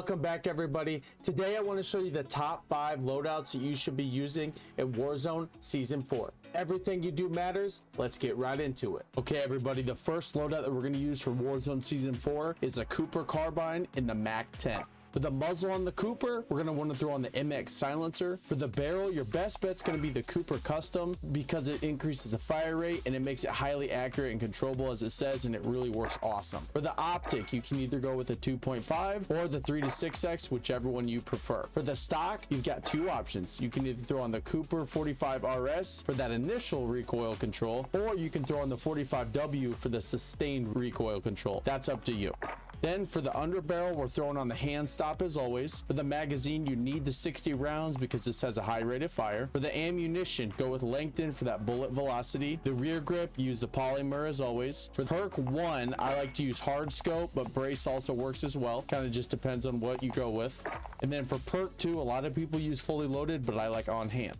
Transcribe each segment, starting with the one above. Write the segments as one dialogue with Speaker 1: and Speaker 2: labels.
Speaker 1: Welcome back, everybody. Today I want to show you the top 5 loadouts that you should be using in Warzone Season 4. Everything you do matters. Let's get right into it. Okay, everybody, the first loadout that we're going to use for Warzone Season 4 is a Cooper carbine in the Mac10. For the muzzle on the Cooper, we're going to want to throw on the MX silencer. For the barrel, your best bet's going to be the Cooper Custom because it increases the fire rate and it makes it highly accurate and controllable as it says, and it really works awesome. For the optic, you can either go with a 2.5 or the 3 to 6x, whichever one you prefer. For the stock, you've got 2 options. You can either throw on the Cooper 45 RS for that initial recoil control, or you can throw on the 45W for the sustained recoil control. That's up to you. Then for the underbarrel, we're throwing on the hand stop as always. For the magazine, you need the 60 rounds because this has a high rate of fire. For the ammunition, go with lengthened for that bullet velocity. The rear grip, use the polymer as always. For perk 1, I like to use hard scope, but brace also works as well. Kind of just depends on what you go with. And then for perk 2, a lot of people use fully loaded, but I like on hand.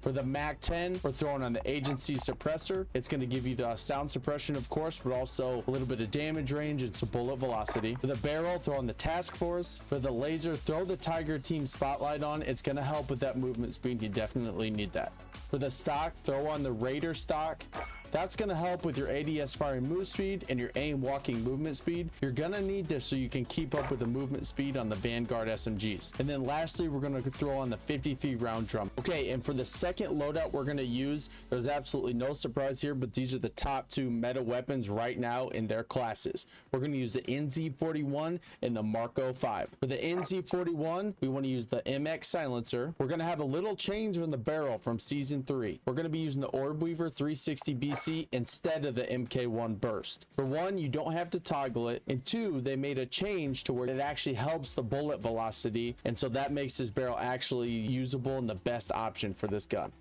Speaker 1: For the Mac10, we're throwing on the agency suppressor. It's going to give you the sound suppression, of course, but also a little bit of damage range and some bullet velocity. For the barrel, throw on the task force. For the laser, throw the Tiger Team spotlight on. It's going to help with that movement speed. You definitely need that. For the stock, throw on the Raider stock. That's going to help with your ADS firing move speed and your aim walking movement speed. You're going to need this so you can keep up with the movement speed on the Vanguard SMGs. And then lastly, we're going to throw on the 53 round drum. Okay, and for the second loadout we're going to use, there's absolutely no surprise here, but these are the top 2 meta weapons right now in their classes. We're going to use the NZ41 and the Marco 5. For the NZ41, we want to use the MX silencer. We're going to have a little change on the barrel from Season 3. We're going to be using the Orb Weaver 360 BC instead of the MK1 burst. For 1, you don't have to toggle it, and 2, they made a change to where it actually helps the bullet velocity, and so that makes this barrel actually usable and the best option for this gun.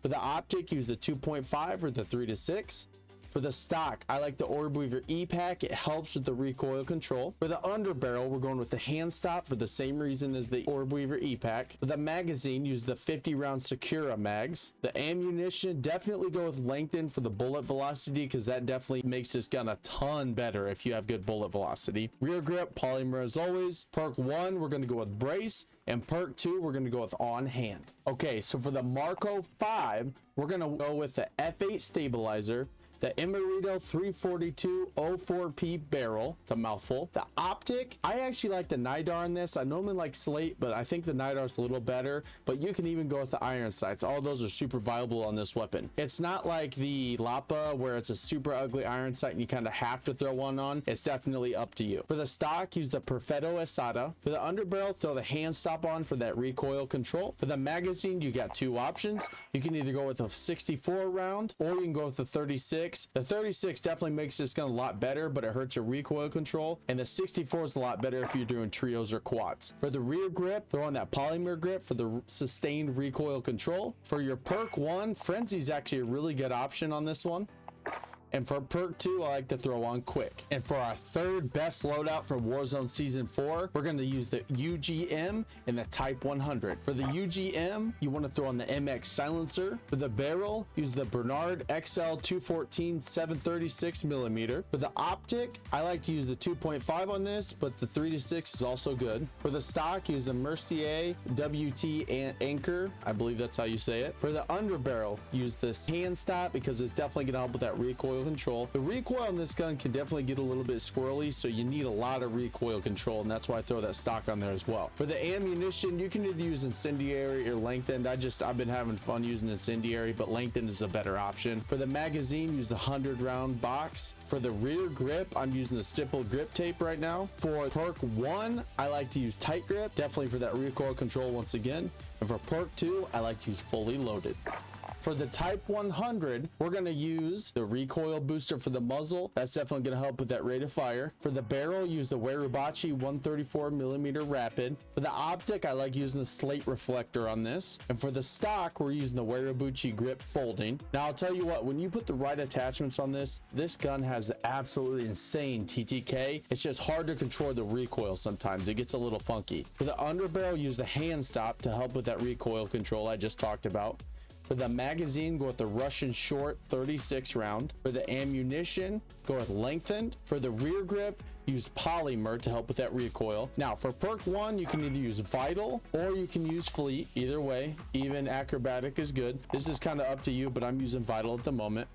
Speaker 1: For the optic, use the 2.5 or the 3 to 6. For the stock, I like the Orb Weaver E-Pack. It helps with the recoil control. For the underbarrel, we're going with the hand stop for the same reason as the Orb Weaver E-Pack. For the magazine, use the 50 round Secura mags. The ammunition, definitely go with lengthened for the bullet velocity because that definitely makes this gun a ton better if you have good bullet velocity. Rear grip, polymer as always. Perk 1, we're going to go with brace. And perk 2, we're going to go with on hand. Okay, so for the Marco 5, we're going to go with the F8 stabilizer, the Emerito 342 04P barrel. It's a mouthful. The optic, I actually like the Nidar in this. I normally like slate, but I think the Nidar is a little better, but you can even go with the iron sights. All those are super viable on this weapon. It's not like the Lapa where it's a super ugly iron sight and you kind of have to throw one on. It's definitely up to you. For the stock, use the Perfetto Esada. For the underbarrel, throw the hand stop on for that recoil control. For the magazine, you got 2 options. You can either go with a 64 round or you can go with the 36. The 36 definitely makes this gun a lot better, but it hurts your recoil control, and the 64 is a lot better if you're doing trios or quads. For the rear grip, throw on that polymer grip for the sustained recoil control. For your perk 1, Frenzy is actually a really good option on this one. And for perk 2, I like to throw on quick. And for our third best loadout for Warzone Season 4, we're going to use the UGM and the Type 100. For the UGM, you want to throw on the MX silencer. For the barrel, use the Bernard XL 214 736mm. For the optic, I like to use the 2.5 on this, but the 3 to 6 is also good. For the stock, use the Mercier WT Anchor. I believe that's how you say it. For the underbarrel, use this hand stop because it's definitely going to help with that recoil control. The recoil on this gun can definitely get a little bit squirrely, so you need a lot of recoil control, and that's why I throw that stock on there as well. For the ammunition, you can either use incendiary or lengthened. I've been having fun using incendiary, but lengthened is a better option. For the magazine, use the 100 round box. For the rear grip, I'm using the stippled grip tape right now. For perk 1, I like to use tight grip, definitely for that recoil control once again. And for perk 2, I like to use fully loaded. For the Type 100, we're going to use the recoil booster for the muzzle. That's definitely going to help with that rate of fire. For the barrel, use the Werubachi 134mm rapid. For the optic, I like using the slate reflector on this. And for the stock, we're using the Werubachi grip folding. Now, I'll tell you what, when you put the right attachments on this gun has the absolutely insane TTK. It's just hard to control the recoil sometimes. It gets a little funky. For the underbarrel, use the hand stop to help with that recoil control I just talked about. For the magazine, go with the Russian short 36 round. For the ammunition, go with lengthened. For the rear grip, use polymer to help with that recoil. Now for perk 1, you can either use vital or you can use fleet. Either way, even acrobatic is good. This is kind of up to you, but I'm using vital at the moment.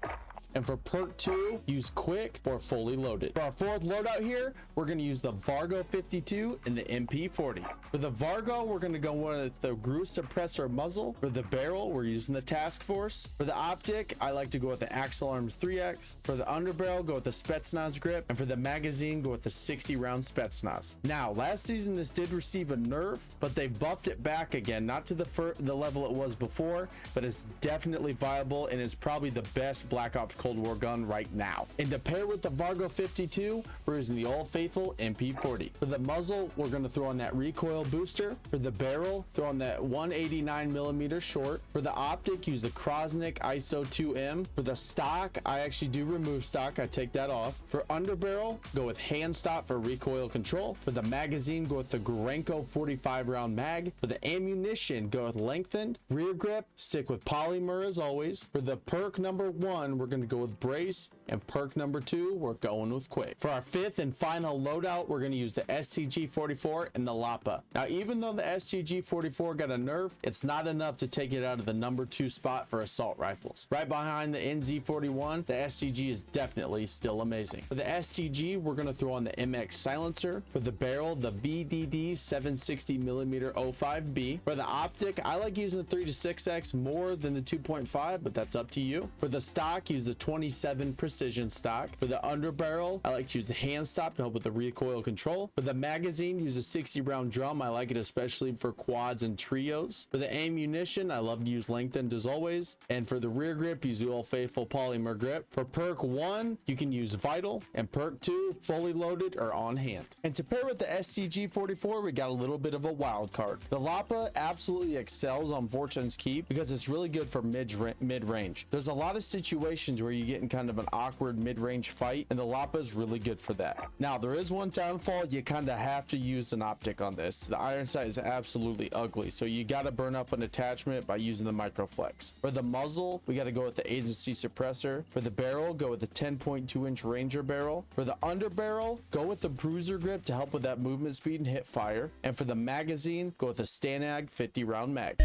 Speaker 1: And for perk 2, use quick or fully loaded. For our 4th loadout here, we're going to use the Vargo 52 and the MP40. For the Vargo, we're going to go with the Grew Suppressor muzzle. For the barrel, we're using the Task Force. For the optic, I like to go with the Axle Arms 3X. For the underbarrel, go with the Spetsnaz grip. And for the magazine, go with the 60 round Spetsnaz. Now, last season, this did receive a nerf, but they buffed it back again. Not to the level it was before, but it's definitely viable and is probably the best Black Ops Cold War gun right now. And to pair with the Vargo 52, we're using the old faithful MP40. For the muzzle, we're going to throw on that recoil booster. For the barrel, throw on that 189mm short. For the optic, use the Krosnick ISO 2M. For the stock, I actually do remove stock. I take that off. For underbarrel, go with hand stop for recoil control. For the magazine, go with the Gorenko 45 round mag. For the ammunition, go with lengthened. Rear grip, stick with polymer as always. For the perk number 1, we're going to go with brace, and perk number 2, we're going with quick. For our 5th and final loadout, we're going to use the SCG44 and the Lapa. Now, even though the SCG44 got a nerf, it's not enough to take it out of the number 2 spot for assault rifles. Right behind the NZ41, the SCG is definitely still amazing. For the SCG, we're going to throw on the MX silencer. For the barrel, the VDD 760mm 05B. For the optic, I like using the 3-6X more than the 2.5, but that's up to you. For the stock, use the 27 precision stock. For the underbarrel, I like to use the hand stop to help with the recoil control. For the magazine, use a 60 round drum. I like it especially for quads and trios. For the ammunition, I love to use lengthened as always. And for the rear grip, use the old faithful polymer grip. For perk 1, you can use vital, and perk 2, fully loaded or on hand. And to pair with the SCG44, we got a little bit of a wild card. The Lapa absolutely excels on Fortune's Keep because it's really good for mid-range. There's a lot of situations where you get in kind of an awkward mid-range fight, and the Lapa is really good for that. Now, there is one downfall. You kind of have to use an optic on this. The iron sight is absolutely ugly, so you got to burn up an attachment by using the Microflex. For the muzzle, we got to go with the agency suppressor. For the barrel, go with the 10.2 inch Ranger barrel. For the underbarrel, go with the bruiser grip to help with that movement speed and hip fire. And for the magazine, go with the Stanag 50 round mag.